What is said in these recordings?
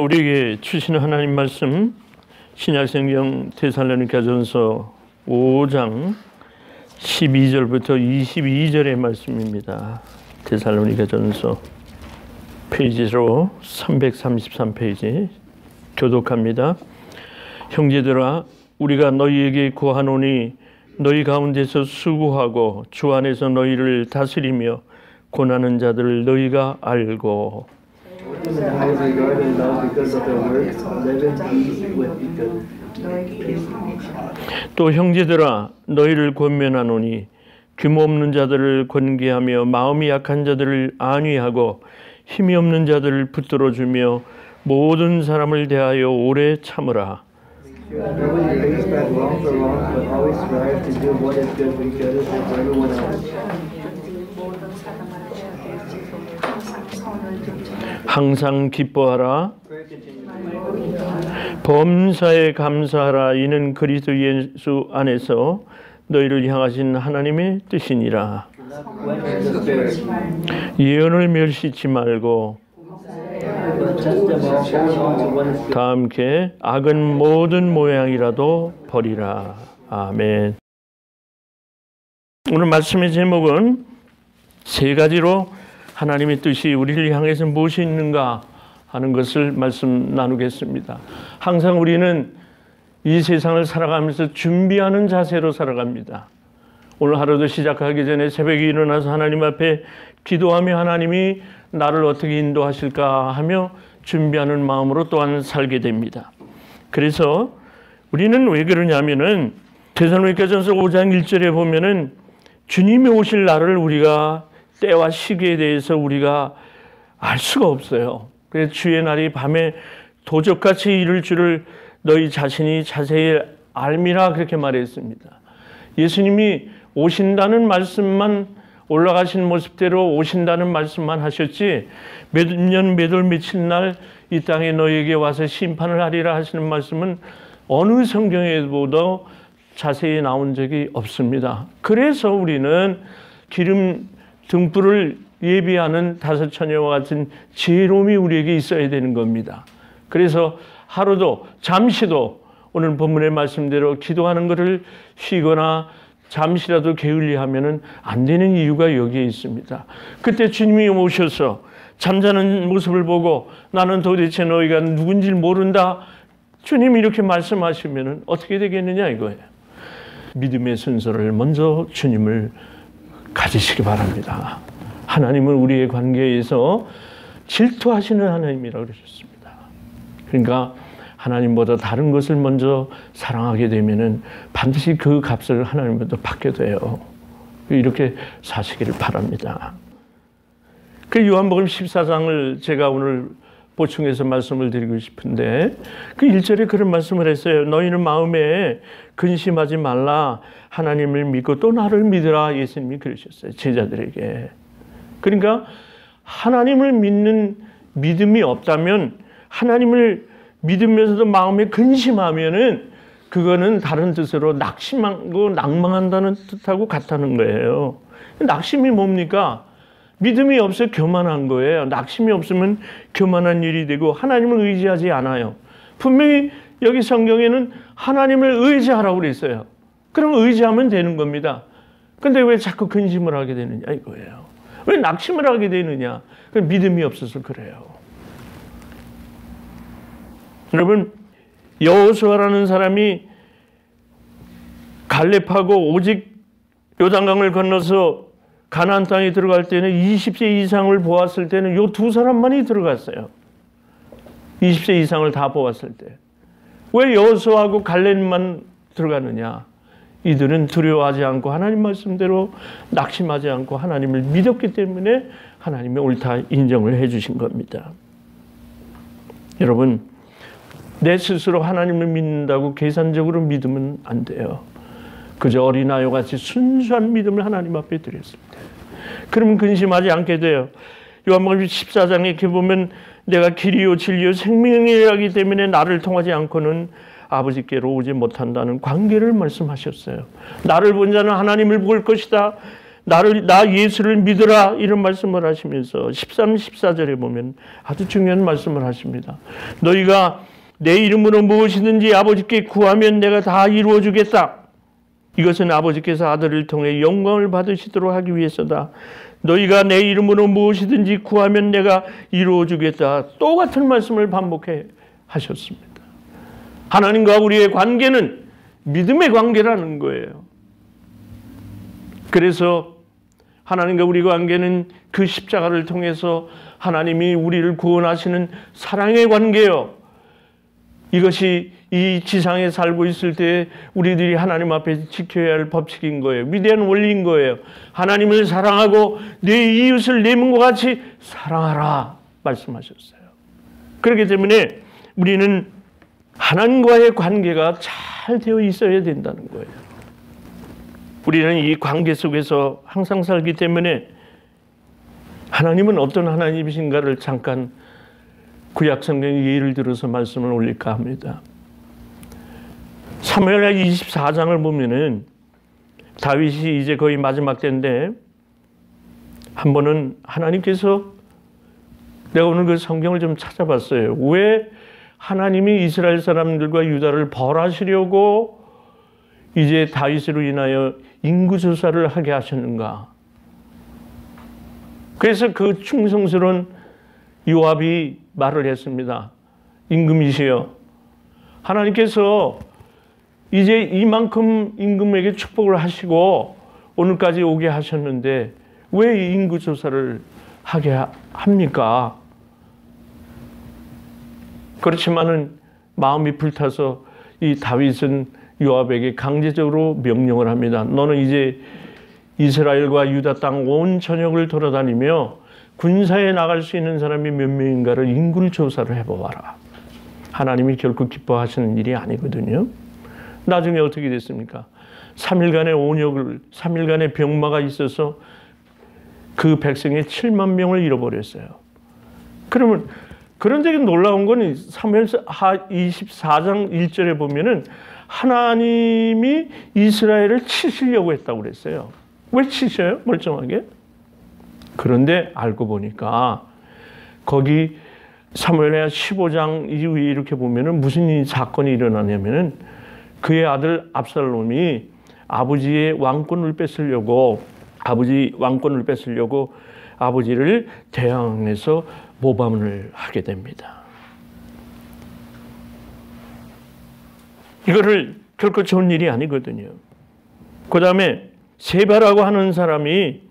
우리에게 주시는 하나님 말씀 신약성경 데살로니가전서 5장 12절부터 22절의 말씀입니다. 데살로니가전서 페이지로 333페이지 교독합니다. 형제들아, 우리가 너희에게 구하노니 너희 가운데서 수고하고 주 안에서 너희를 다스리며 고난하는 자들을 너희가 알고 또 형제들아, 너희를 권면하노니 규모 없는 자들을 권계하며 마음이 약한 자들을 안위하고 힘이 없는 자들을 붙들어주며 모든 사람을 대하여 오래 참으라. 항상 기뻐하라. 범사에 감사하라. 이는 그리스도 예수 안에서 너희를 향하신 하나님의 뜻이니라. 예언을 멸시치 말고 다 함께 악은 모든 모양이라도 버리라. 아멘. 오늘 말씀의 제목은 세 가지로 하나님의 뜻이 우리를 향해서 무엇이 있는가 하는 것을 말씀 나누겠습니다. 항상 우리는 이 세상을 살아가면서 준비하는 자세로 살아갑니다. 오늘 하루도 시작하기 전에 새벽에 일어나서 하나님 앞에 기도하며 하나님이 나를 어떻게 인도하실까 하며 준비하는 마음으로 또한 살게 됩니다. 그래서 우리는 왜 그러냐면은 데살로니가전서 5장 1절에 보면은 주님이 오실 날을 우리가 때와 시기에 대해서 우리가 알 수가 없어요. 그래서 주의 날이 밤에 도적같이 이를 줄을 너희 자신이 자세히 알미라 그렇게 말했습니다. 예수님이 오신다는 말씀만 올라가신 모습대로 오신다는 말씀만 하셨지 몇 년 몇 월 며칠 날 이 땅에 너희에게 와서 심판을 하리라 하시는 말씀은 어느 성경에도 자세히 나온 적이 없습니다. 그래서 우리는 기름 등불을 예비하는 다섯 처녀와 같은 지혜로움이 우리에게 있어야 되는 겁니다. 그래서 하루도 잠시도 오늘 본문의 말씀대로 기도하는 것을 쉬거나 잠시라도 게을리하면 안 되는 이유가 여기에 있습니다. 그때 주님이 오셔서 잠자는 모습을 보고 나는 도대체 너희가 누군지 모른다. 주님이 이렇게 말씀하시면 어떻게 되겠느냐 이거예요. 믿음의 순서를 먼저 주님을 가지시기 바랍니다. 하나님은 우리의 관계에서 질투하시는 하나님이라고 그러셨습니다. 그러니까 하나님보다 다른 것을 먼저 사랑하게 되면은 반드시 그 값을 하나님보다 받게 돼요. 이렇게 사시기를 바랍니다. 그 요한복음 14장을 제가 오늘 보충해서 말씀을 드리고 싶은데 그 1절에 그런 말씀을 했어요. 너희는 마음에 근심하지 말라. 하나님을 믿고 또 나를 믿으라. 예수님이 그러셨어요. 제자들에게. 그러니까 하나님을 믿는 믿음이 없다면 하나님을 믿으면서도 마음에 근심하면은 그거는 다른 뜻으로 낙심하고 낭망한다는 뜻하고 같다는 거예요. 낙심이 뭡니까? 믿음이 없어 교만한 거예요. 낙심이 없으면 교만한 일이 되고 하나님을 의지하지 않아요. 분명히 여기 성경에는 하나님을 의지하라고 그랬어요. 그럼 의지하면 되는 겁니다. 근데 왜 자꾸 근심을 하게 되느냐 이거예요. 왜 낙심을 하게 되느냐? 믿음이 없어서 그래요. 여러분, 여호수아라는 사람이 갈렙하고 오직 요단강을 건너서 가나안 땅에 들어갈 때는 20세 이상을 보았을 때는 요 두 사람만이 들어갔어요. 20세 이상을 다 보았을 때. 왜 여호수아하고 갈렙만 들어가느냐? 이들은 두려워하지 않고 하나님 말씀대로 낙심하지 않고 하나님을 믿었기 때문에 하나님이 옳다 인정을 해 주신 겁니다. 여러분, 내 스스로 하나님을 믿는다고 계산적으로 믿으면 안 돼요. 그저 어린아이와 같이 순수한 믿음을 하나님 앞에 드렸을 때. 그러면 근심하지 않게 돼요. 요한복음 14장에 이렇게 보면 내가 길이요 진리요 생명이라기 때문에 나를 통하지 않고는 아버지께로 오지 못한다는 관계를 말씀하셨어요. 나를 본 자는 하나님을 볼 것이다. 나 예수를 믿으라 이런 말씀을 하시면서 13, 14절에 보면 아주 중요한 말씀을 하십니다. 너희가 내 이름으로 무엇이든지 아버지께 구하면 내가 다 이루어 주겠다. 이것은 아버지께서 아들을 통해 영광을 받으시도록 하기 위해서다. 너희가 내 이름으로 무엇이든지 구하면 내가 이루어 주겠다. 또 같은 말씀을 반복해 하셨습니다. 하나님과 우리의 관계는 믿음의 관계라는 거예요. 그래서 하나님과 우리 관계는 그 십자가를 통해서 하나님이 우리를 구원하시는 사랑의 관계요. 이것이 이 지상에 살고 있을 때 우리들이 하나님 앞에 지켜야 할 법칙인 거예요. 위대한 원리인 거예요. 하나님을 사랑하고 내 이웃을 내 몸과 같이 사랑하라 말씀하셨어요. 그렇기 때문에 우리는 하나님과의 관계가 잘 되어 있어야 된다는 거예요. 우리는 이 관계 속에서 항상 살기 때문에 하나님은 어떤 하나님이신가를 잠깐 구약성경의 예를 들어서 말씀을 올릴까 합니다. 사무엘하 24장을 보면은 다윗이 이제 거의 마지막 때인데 한 번은 하나님께서 내가 오늘 그 성경을 좀 찾아봤어요. 왜 하나님이 이스라엘 사람들과 유다를 벌하시려고 이제 다윗으로 인하여 인구조사를 하게 하셨는가? 그래서 그 충성스러운 요압이 말을 했습니다. 임금이시여, 하나님께서 이제 이만큼 임금에게 축복을 하시고 오늘까지 오게 하셨는데 왜 인구조사를 하게 합니까? 그렇지만은 마음이 불타서 이 다윗은 요압에게 강제적으로 명령을 합니다. 너는 이제 이스라엘과 유다 땅 온 전역을 돌아다니며 군사에 나갈 수 있는 사람이 몇 명인가를 인구를 조사를 해보아라. 하나님이 결코 기뻐하시는 일이 아니거든요. 나중에 어떻게 됐습니까? 3일간의 병마가 있어서 그 백성의 7만 명을 잃어버렸어요. 그러면 그런데 놀라운 건 사무엘하 24장 1절에 보면은 하나님이 이스라엘을 치시려고 했다고 그랬어요. 왜 치셔요? 멀쩡하게? 그런데 알고 보니까 거기 사무엘하 15장 이후에 이렇게 보면은 무슨 사건이 일어나냐면은 그의 아들 압살롬이 아버지의 왕권을 뺏으려고 아버지를 대항해서 모방을 하게 됩니다. 이거를 결코 좋은 일이 아니거든요. 그 다음에 세바라고 하는 사람이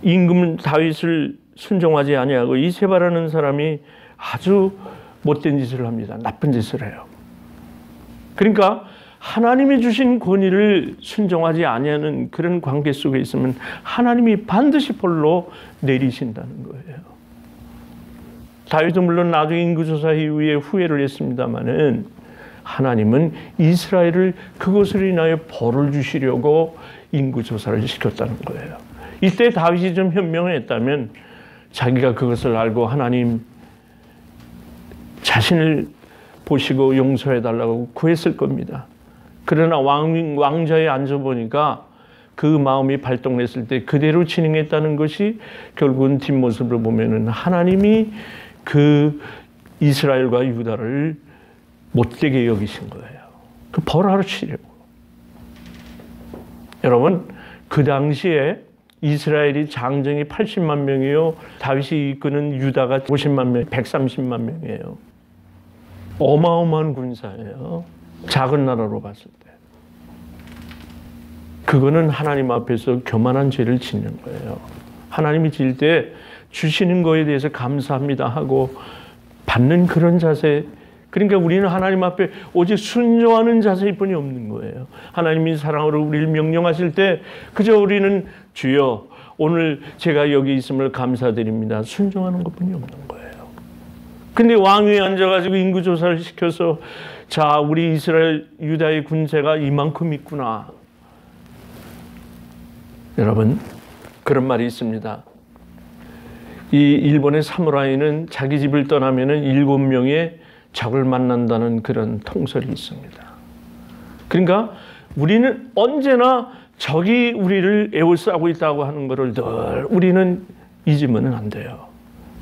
임금 다윗을 순종하지 아니하고 이 세바라는 사람이 아주 못된 짓을 합니다. 나쁜 짓을 해요. 그러니까 하나님이 주신 권위를 순종하지 아니하는 그런 관계 속에 있으면 하나님이 반드시 벌로 내리신다는 거예요. 다윗은 물론 나중에 인구조사 이후에 후회를 했습니다마는 하나님은 이스라엘을 그것을 인하여 벌을 주시려고 인구조사를 시켰다는 거예요. 이때 다윗이 좀 현명했다면 자기가 그것을 알고 하나님 자신을 보시고 용서해달라고 구했을 겁니다. 그러나 왕좌에 앉아보니까 그 마음이 발동했을 때 그대로 진행했다는 것이 결국은 뒷모습을 보면은 하나님이 그 이스라엘과 유다를 못되게 여기신 거예요. 그 벌하시려고. 여러분, 그 당시에 이스라엘이 장정이 80만 명이요. 다윗이 이끄는 유다가 50만 명, 130만 명이에요. 어마어마한 군사예요. 작은 나라로 봤을 때. 그거는 하나님 앞에서 교만한 죄를 짓는 거예요. 하나님이 질 때 주시는 거에 대해서 감사합니다 하고 받는 그런 자세. 그러니까 우리는 하나님 앞에 오직 순종하는 자세일 뿐이 없는 거예요. 하나님이 사랑으로 우리를 명령하실 때 그저 우리는 주여 오늘 제가 여기 있음을 감사드립니다. 순종하는 것뿐이 없는 거예요. 근데 왕위에 앉아가지고 인구조사를 시켜서 자, 우리 이스라엘 유다의 군세가 이만큼 있구나. 여러분, 그런 말이 있습니다. 이 일본의 사무라이는 자기 집을 떠나면은 7명의 적을 만난다는 그런 통설이 있습니다. 그러니까 우리는 언제나 적이 우리를 에워싸고 있다고 하는 것을 늘 우리는 잊으면 안 돼요.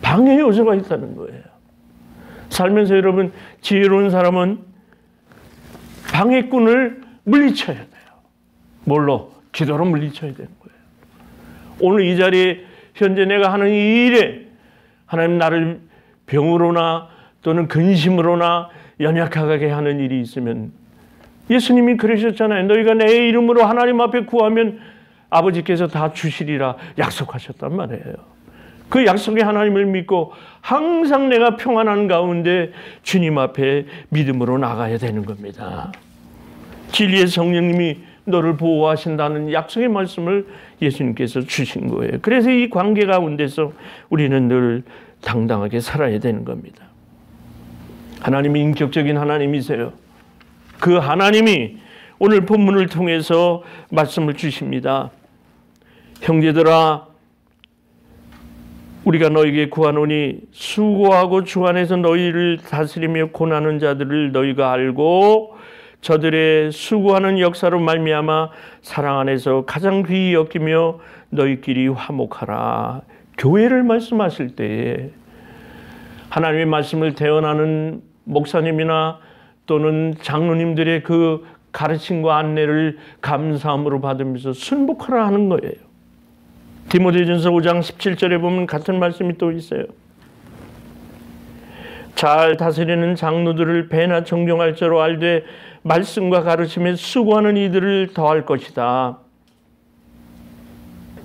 방해 요소가 있다는 거예요. 살면서 여러분, 지혜로운 사람은 방해꾼을 물리쳐야 돼요. 뭘로? 기도로 물리쳐야 되는 거예요. 오늘 이 자리에 현재 내가 하는 이 일에 하나님 나를 병으로나 또는 근심으로나 연약하게 하는 일이 있으면 예수님이 그러셨잖아요. 너희가 내 이름으로 하나님 앞에 구하면 아버지께서 다 주시리라 약속하셨단 말이에요. 그 약속의 하나님을 믿고 항상 내가 평안한 가운데 주님 앞에 믿음으로 나가야 되는 겁니다. 진리의 성령님이 너를 보호하신다는 약속의 말씀을 예수님께서 주신 거예요. 그래서 이 관계 가운데서 우리는 늘 당당하게 살아야 되는 겁니다. 하나님이 인격적인 하나님이세요. 그 하나님이 오늘 본문을 통해서 말씀을 주십니다. 형제들아, 우리가 너에게 구하노니 수고하고 주 안에서 너희를 다스리며 고난하는 자들을 너희가 알고 저들의 수고하는 역사로 말미암아 사랑 안에서 가장 귀히 여기며 너희끼리 화목하라. 교회를 말씀하실 때에 하나님의 말씀을 대언하는 목사님이나 또는 장로님들의 그 가르침과 안내를 감사함으로 받으면서 순복하라 하는 거예요. 디모데전서 5장 17절에 보면 같은 말씀이 또 있어요. 잘 다스리는 장로들을 배나 존경할 자로 알되 말씀과 가르침에 수고하는 이들을 더할 것이다.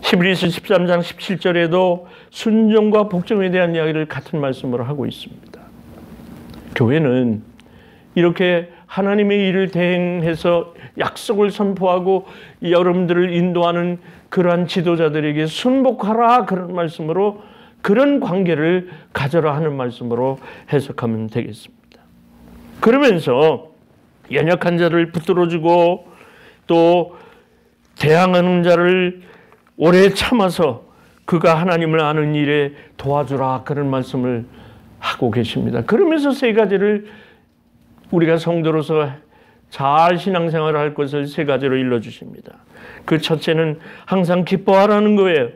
히브리서 13장 17절에도 순종과 복종에 대한 이야기를 같은 말씀으로 하고 있습니다. 교회는 이렇게 하나님의 일을 대행해서 약속을 선포하고 여러분들을 인도하는 그러한 지도자들에게 순복하라 그런 말씀으로 그런 관계를 가져라 하는 말씀으로 해석하면 되겠습니다. 그러면서 연약한 자를 붙들어주고 또 대항하는 자를 오래 참아서 그가 하나님을 아는 일에 도와주라 그런 말씀을 하고 계십니다. 그러면서 세 가지를 우리가 성도로서 잘 신앙생활을 할 것을 세 가지로 일러주십니다. 그 첫째는 항상 기뻐하라는 거예요.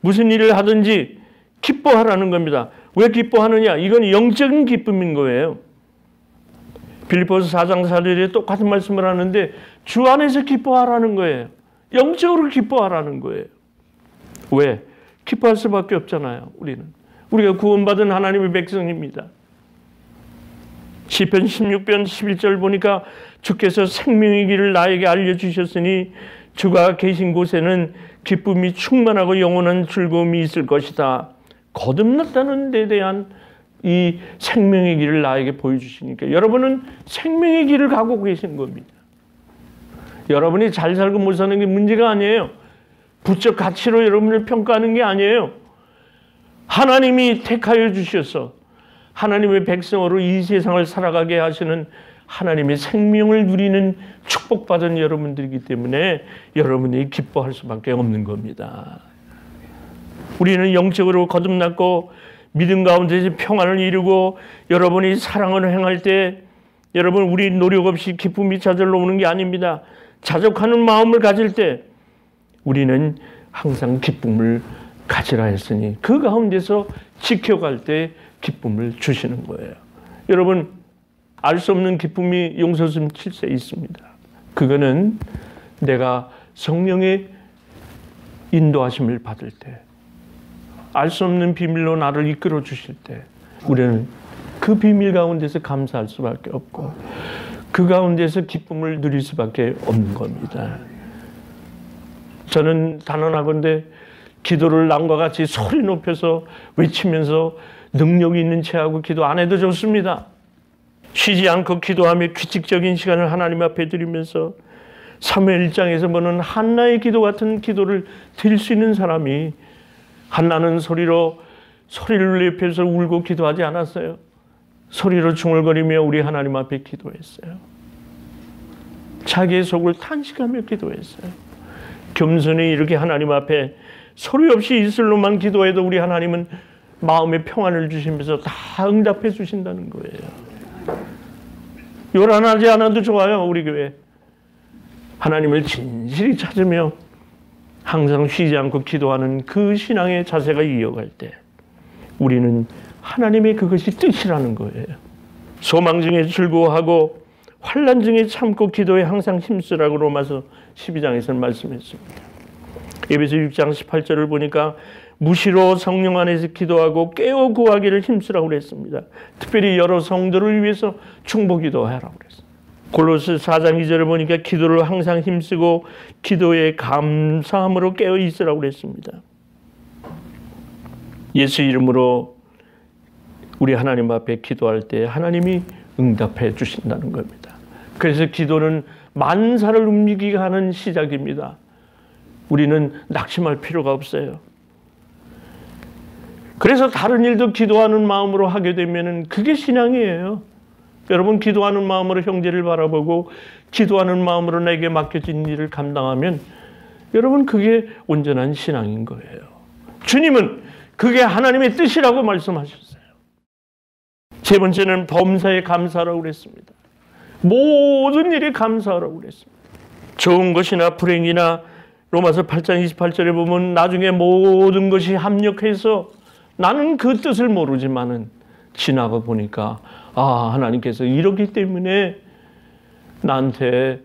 무슨 일을 하든지 기뻐하라는 겁니다. 왜 기뻐하느냐? 이건 영적인 기쁨인 거예요. 빌립보서 4장 4절에 똑같은 말씀을 하는데 주 안에서 기뻐하라는 거예요. 영적으로 기뻐하라는 거예요. 왜? 기뻐할 수밖에 없잖아요. 우리가 구원받은 하나님의 백성입니다. 시편 16편 11절 보니까 주께서 생명의 길을 나에게 알려주셨으니 주가 계신 곳에는 기쁨이 충만하고 영원한 즐거움이 있을 것이다. 거듭났다는 데 대한 이 생명의 길을 나에게 보여주시니까 여러분은 생명의 길을 가고 계신 겁니다. 여러분이 잘 살고 못 사는 게 문제가 아니에요. 부적 가치로 여러분을 평가하는 게 아니에요. 하나님이 택하여 주셔서 하나님의 백성으로 이 세상을 살아가게 하시는 하나님의 생명을 누리는 축복받은 여러분들이기 때문에 여러분이 기뻐할 수밖에 없는 겁니다. 우리는 영적으로 거듭났고 믿음 가운데서 평안을 이루고 여러분이 사랑을 행할 때 여러분 우리 노력 없이 기쁨이 저절로 오는 게 아닙니다. 자족하는 마음을 가질 때 우리는 항상 기쁨을 가지라 했으니 그 가운데서 지켜갈 때 기쁨을 주시는 거예요. 여러분 알 수 없는 기쁨이 용서씀 7세에 있습니다. 그거는 내가 성령의 인도하심을 받을 때 알 수 없는 비밀로 나를 이끌어 주실 때 우리는 그 비밀 가운데서 감사할 수밖에 없고 그 가운데서 기쁨을 누릴 수밖에 없는 겁니다. 저는 단언하건대 기도를 남과 같이 소리 높여서 외치면서 능력이 있는 체하고 기도 안 해도 좋습니다. 쉬지 않고 기도하며 규칙적인 시간을 하나님 앞에 드리면서 사무엘 1장에서 보는 한나의 기도 같은 기도를 드릴 수 있는 사람이 한나는 소리를 높여서 울고 기도하지 않았어요. 소리로 중얼거리며 우리 하나님 앞에 기도했어요. 자기의 속을 탄식하며 기도했어요. 겸손히 이렇게 하나님 앞에 소리 없이 입술로만 기도해도 우리 하나님은 마음의 평안을 주시면서 다 응답해 주신다는 거예요. 요란하지 않아도 좋아요. 우리 교회 하나님을 진실히 찾으며 항상 쉬지 않고 기도하는 그 신앙의 자세가 이어갈 때 우리는 하나님의 그것이 뜻이라는 거예요. 소망 중에 즐거워하고 환난 중에 참고 기도에 항상 힘쓰라고 로마서 12장에서 말씀했습니다. 에베소 6장 18절을 보니까 무시로 성령 안에서 기도하고 깨어 구하기를 힘쓰라고 그랬습니다. 특별히 여러 성도를 위해서 충고 기도하라고 그랬습니다. 골로새 4장 2절을 보니까 기도를 항상 힘쓰고 기도에 감사함으로 깨어 있으라고 그랬습니다. 예수 이름으로 우리 하나님 앞에 기도할 때 하나님이 응답해 주신다는 겁니다. 그래서 기도는 만사를 움직이게 하는 시작입니다. 우리는 낙심할 필요가 없어요. 그래서 다른 일도 기도하는 마음으로 하게 되면 그게 신앙이에요. 여러분 기도하는 마음으로 형제를 바라보고 기도하는 마음으로 내게 맡겨진 일을 감당하면 여러분 그게 온전한 신앙인 거예요. 주님은 그게 하나님의 뜻이라고 말씀하셨어요. 세 번째는 범사에 감사하라고 그랬습니다. 모든 일에 감사하라고 그랬습니다. 좋은 것이나 불행이나 로마서 8장 28절에 보면 나중에 모든 것이 합력해서 나는 그 뜻을 모르지만은 지나가 보니까 하나님께서 이러기 때문에 나한테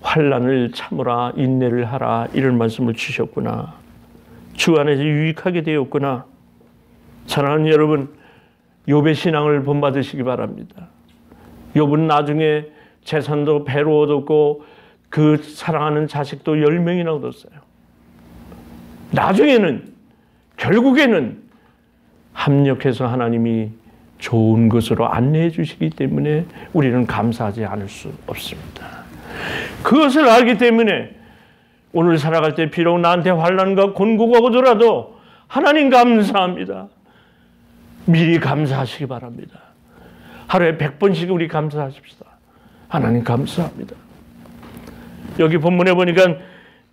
환난을 참으라 인내를 하라 이런 말씀을 주셨구나. 주 안에서 유익하게 되었구나. 사랑하는 여러분, 욥의 신앙을 본받으시기 바랍니다. 욥은 나중에 재산도 배로 얻었고 그 사랑하는 자식도 10명이나 얻었어요. 나중에는 결국에는 합력해서 하나님이 좋은 것으로 안내해 주시기 때문에 우리는 감사하지 않을 수 없습니다. 그것을 알기 때문에 오늘 살아갈 때 비록 나한테 환난과 곤고가 오더라도 하나님 감사합니다. 미리 감사하시기 바랍니다. 하루에 100번씩 우리 감사하십시다. 하나님 감사합니다. 여기 본문에 보니까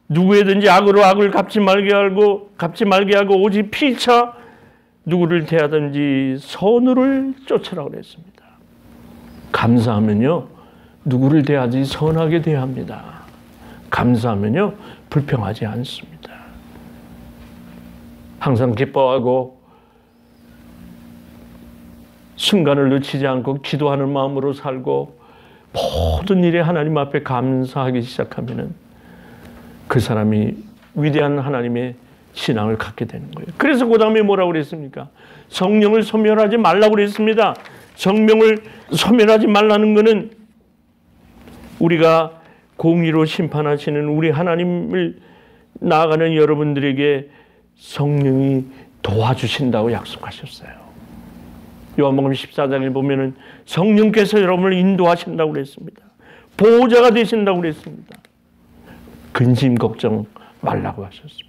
누구에든지 악으로 악을 갚지 말게 하고 오직 피차 누구를 대하든지 선을 쫓으라고 그랬습니다. 감사하면요 누구를 대하든지 선하게 대합니다. 감사하면요 불평하지 않습니다. 항상 기뻐하고 순간을 놓치지 않고 기도하는 마음으로 살고 모든 일에 하나님 앞에 감사하기 시작하면은 그 사람이 위대한 하나님의 신앙을 갖게 되는 거예요. 그래서 그 다음에 뭐라고 그랬습니까? 성령을 소멸하지 말라고 그랬습니다. 성령을 소멸하지 말라는 것은 우리가 공의로 심판하시는 우리 하나님을 나아가는 여러분들에게 성령이 도와주신다고 약속하셨어요. 요한복음 14장에 보면은 성령께서 여러분을 인도하신다고 그랬습니다. 보호자가 되신다고 그랬습니다. 근심 걱정 말라고 하셨습니다.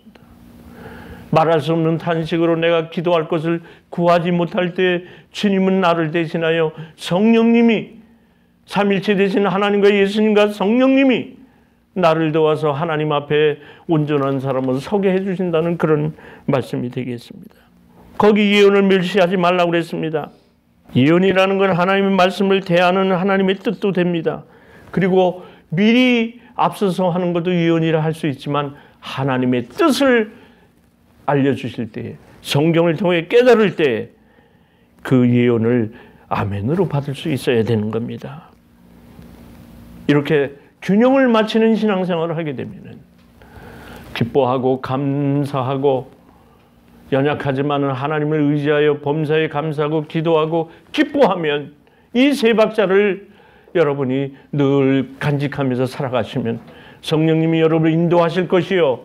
말할 수 없는 탄식으로 내가 기도할 것을 구하지 못할 때 주님은 나를 대신하여 성령님이 삼일체 되신 하나님과 예수님과 성령님이 나를 도와서 하나님 앞에 온전한 사람으로 서게 해주신다는 그런 말씀이 되겠습니다. 거기 예언을 멸시하지 말라고 그랬습니다. 예언이라는 건 하나님의 말씀을 대하는 하나님의 뜻도 됩니다. 그리고 미리 앞서서 하는 것도 예언이라 할 수 있지만 하나님의 뜻을 알려주실 때 성경을 통해 깨달을 때 그 예언을 아멘으로 받을 수 있어야 되는 겁니다. 이렇게 균형을 맞추는 신앙생활을 하게 되면 기뻐하고 감사하고 연약하지만 하나님을 의지하여 범사에 감사하고 기도하고 기뻐하면 이 세 박자를 여러분이 늘 간직하면서 살아가시면 성령님이 여러분을 인도하실 것이요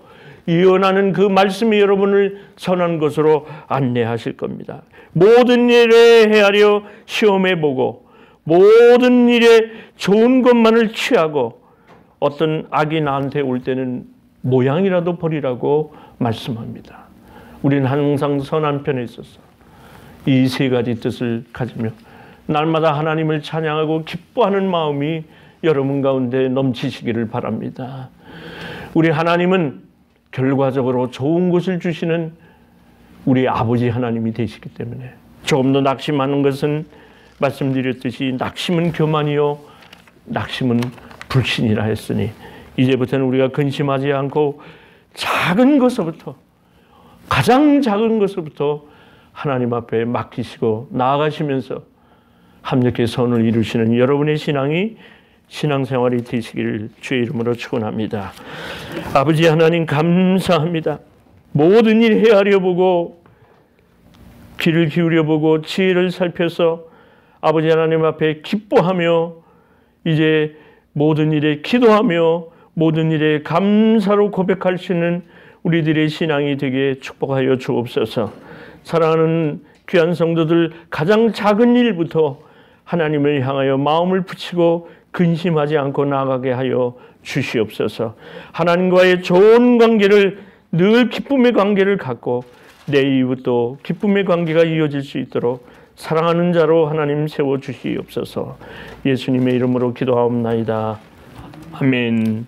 예언하는 그 말씀이 여러분을 선한 것으로 안내하실 겁니다. 모든 일에 헤아려 시험해보고 모든 일에 좋은 것만을 취하고 어떤 악이 나한테 올 때는 모양이라도 버리라고 말씀합니다. 우리는 항상 선한 편에 있어서 이 세 가지 뜻을 가지며 날마다 하나님을 찬양하고 기뻐하는 마음이 여러분 가운데 넘치시기를 바랍니다. 우리 하나님은 결과적으로 좋은 것을 주시는 우리 아버지 하나님이 되시기 때문에 조금 더 낙심하는 것은 말씀드렸듯이 낙심은 교만이요 낙심은 불신이라 했으니 이제부터는 우리가 근심하지 않고 작은 것부터, 가장 작은 것부터 하나님 앞에 맡기시고 나아가시면서 합력의 선을 이루시는 여러분의 신앙생활이 되시기를 주의 이름으로 축원합니다. 아버지 하나님 감사합니다. 모든 일 헤아려 보고 귀를 기울여 보고 지혜를 살펴서 아버지 하나님 앞에 기뻐하며 이제 모든 일에 기도하며 모든 일에 감사로 고백할 수 있는 우리들의 신앙이 되게 축복하여 주옵소서. 사랑하는 귀한 성도들, 가장 작은 일부터 하나님을 향하여 마음을 붙이고 근심하지 않고 나아가게 하여 주시옵소서. 하나님과의 좋은 관계를, 늘 기쁨의 관계를 갖고 내 이웃도 기쁨의 관계가 이어질 수 있도록 사랑하는 자로 하나님 세워주시옵소서. 예수님의 이름으로 기도하옵나이다. 아멘.